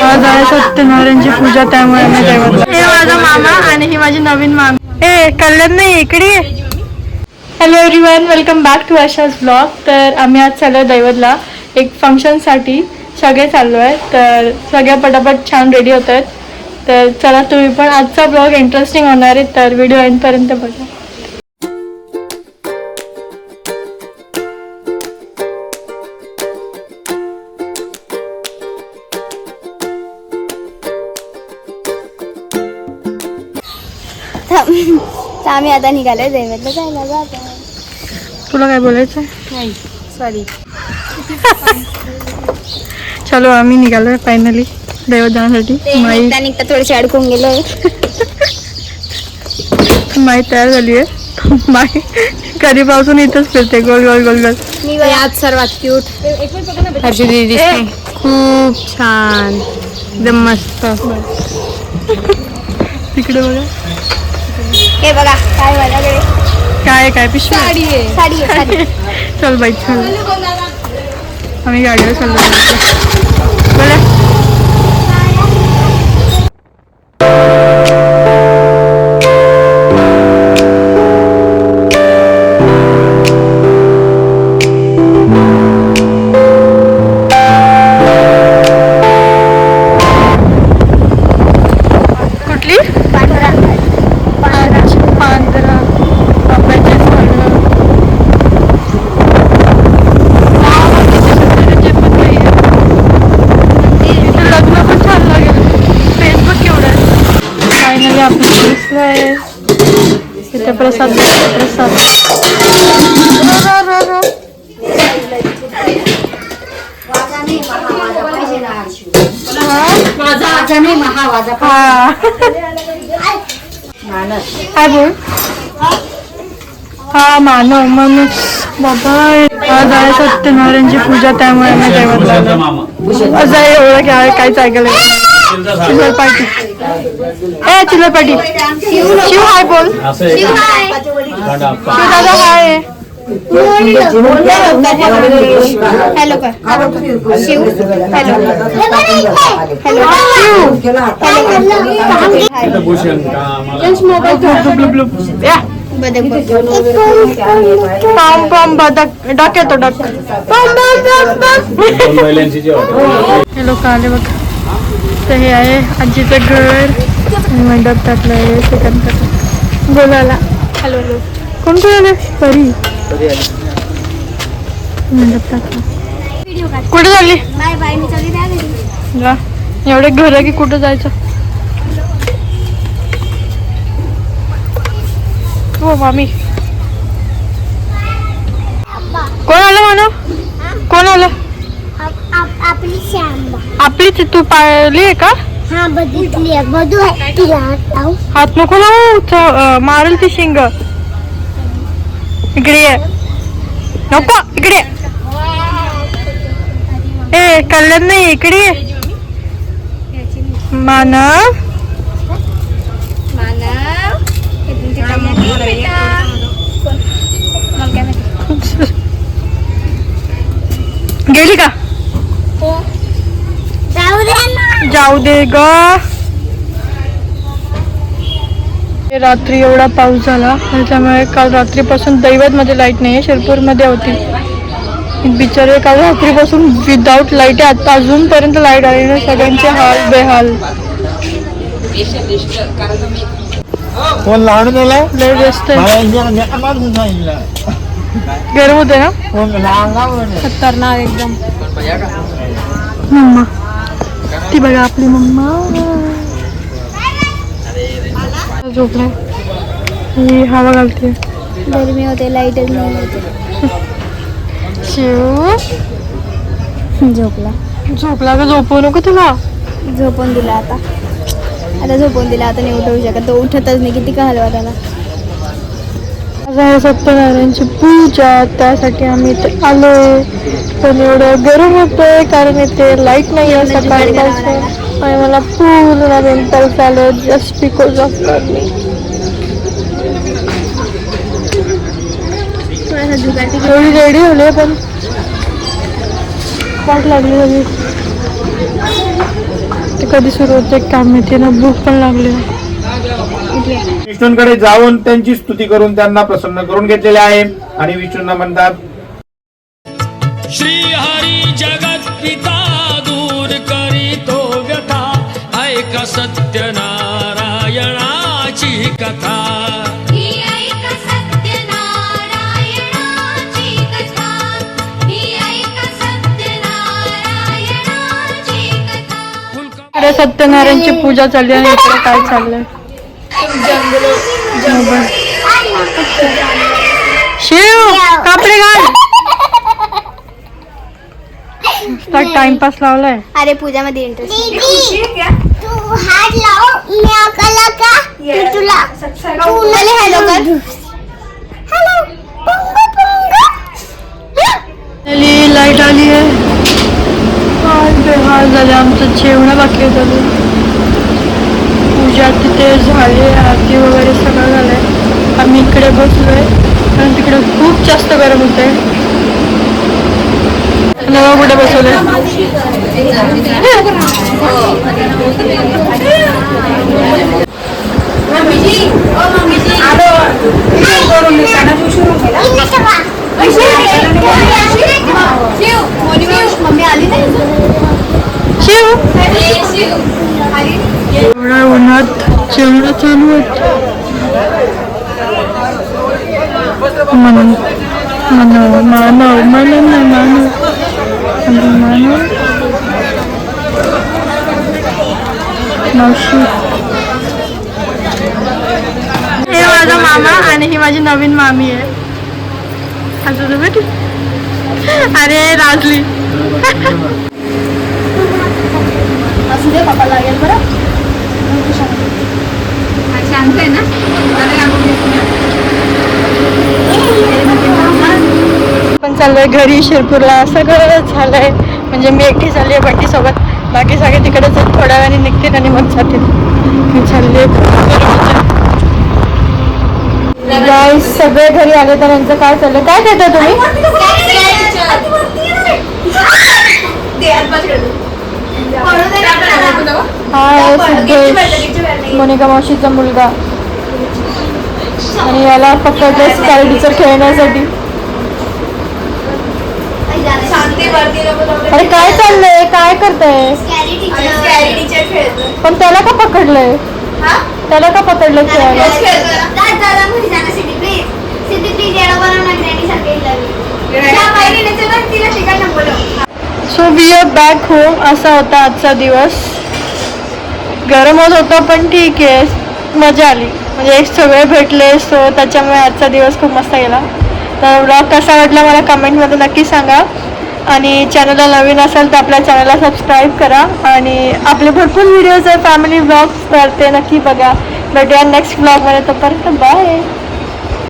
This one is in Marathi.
आज आहे सत्यनारायणची पूजा, त्यामुळे आम्ही दैवतला. हे माझा मामा आणि ही माझी नवीन मामी. ए कल्याण नाही इकडे. Hello everyone, welcome back to Asha's blog. तर आम्ही आज चाललो दैवतला एक फंक्शनसाठी. सगळे चाललो आहे, तर सगळ्या पटापट छान रेडी होत आहेत. तर चला तुम्ही पण, आजचा ब्लॉग इंटरेस्टिंग होणार आहे, तर व्हिडिओ एंडपर्यंत बघा. आम्ही आता निघालोय दैवतला जायला. जातो. तुला काय बोलायचं? नाही सॉरी. चलो आम्ही निघालोय फायनली दैवत जाण्यासाठी. निघता थोडेसे अडकून गेलोय. माई तयार झाली आहे. माई कधीपासून इथंच फिरते गोल गोल गोल गोल. मी आज सर्वात क्यूट हर्षू दीदी खूप छान, एकदम मस्त. तिकडे बघा, हे बघा काय माझ्याकडे काय काय पिशवी साडी आहे. साडी आहे साडी. चल बाई चल, आम्ही गाडीवर चाललो. बोला कुठली? इथे प्रसाद प्रसाद. काय बोल? हा मानव माणूस बाबा. आज आहे सत्यनारायणची पूजा, त्यामुळे आम्ही दैवतला. आज आहे एवढं काय काहीच ऐकलं. चिल्लर पार्टी. ए चिल्लर पार्टी. शिव हाय बोल. शिव दादा हाय. हॅलो कर. शिव हॅलो. हॅलो पॉम पॉम बदक डक येतो डक. हे लोक आले बघ. तर हे आहे आजीचं घर. मंडप टाकलं आहे सेकंड बोलायला. Hello hello. कोण कोण आलं? परी. मंडप टाकलं. कुठे झाली? Bye bye. मी चालली जा. एवढे घर की कुठं जायचं? हो मामी. कोण आलं म्हणा? कोण आलं? आपली श्यामा. आपलीच. तू पाहिली आहे का? हा बघितली आहे. बघू तिला हात नको लावू, मारेल ती शिंग. इकडे ये. नको इकडे. ए कल्याण नाही इकडे ये. मानव गेली का? जाऊ दे ग. रात्री एवढा पाऊस झाला, त्याच्यामुळे काल रात्रीपासून दैवत मध्ये लाईट नाही आहे. शिरपूर मध्ये होती. बिचारे काल रात्रीपासून विदाऊट लाईट आहे. आता अजूनपर्यंत लाईट आली नाही. सगळ्यांचे हाल बेहाल. फोन लावून दिलाय. लय व्यस्त गरम होते ना. खतरनाक एकदम. मम्मा ती बघा आपली मम्मा झोपलाय. ही हवा घालते. गरमी होते, लाईटच नाही होते. शिव झोपला. झोपला का? झोपवू नको तुला. झोपून दिला आता. आता झोपून दिला. आता नाही उठवू शकत. तो उठतच नाही. किती का हलवा त्याला. आज आहे सत्यनारायणची पूजा, त्यासाठी आम्ही इथे आलोय. पण एवढं गरम होतंय कारण इथे लाईट नाही आहे सकाळपासून. आणि मला पूर्ण पिंपल्स आले जस्ट बिकॉज ऑफ गर्मी. थोडी रेडी होली पण वाट लागली सगळी. ते कधी सुरू होते काम माहिती ना, भूक पण लागली. विष्णूंकडे जाऊन त्यांची स्तुती करून त्यांना प्रसन्न करून घेतलेले आहे आणि विष्णूंना म्हणतात श्री हरी जगत पिता दूर करीतो व्यथा ऐक सत्यनारायणाची कथा. इकडे सत्यनारायणची पूजा चालली आणि इकडे काय चाललंय? शिव कापडे घाल. टाइमपास लावलाय. अरे पूजा मध्ये इंटरेस्ट तू हात लाव मी अकला का तुला हॅलो कर. हॅलो पंग पंग लाईट आली आहे. काय बेहाल झाले आमचं, जेवण बाकी होतं. पूजा तिथे झाली, आरती वगैरे सगळं झालंय. आम्ही इकडे बसलोय कारण तिकडे खूप जास्त गरम होतंय. नवा कुठे बसवलंय? शिव एवढ्या उन्हात जेवण चालू आहेत. मावशी, हे माझा मामा आणि ही माझी नवीन मामी आहे. अरे राजली. पप्पा लागेल बरं. शांत आहे ना. पण चाललोय घरी शिरपूरला. सगळं झालंय म्हणजे मी एकटी चालली आहे बंटी सोबत. बाकी सगळे तिकडेच थोड्या वेळाने निघतील आणि मग जातील. मी चालले. गाईस सगळे घरी आले तर यांचं काय चाललंय? काय करता तुम्ही? हा आहे सिद्धेश, मोनिका मावशीचा मुलगा. आणि याला पकडलं स्काय टीचर खेळण्यासाठी. अरे काय चाललंय? काय करताय? पण त्याला का पकडलंय? त्याला का पकडलंय खेळायला? So we are back home. असा होता आजचा दिवस. गरम होत होता पण ठीक आहे, मजा आली. म्हणजे सगळे भेटले, सो त्याच्यामुळे आजचा दिवस खूप मस्त गेला. तर व्लॉग कसा वाटला मला कमेंटमध्ये नक्की सांगा. आणि चॅनलला नवीन असाल तर आपल्या चॅनलला सबस्क्राईब करा. आणि आपले भरपूर व्हिडिओज आहे, फॅमिली व्लॉग्स, तर ते नक्की बघा. भेटूया नेक्स्ट व्लॉगमध्ये. तोपर्यंत बाय.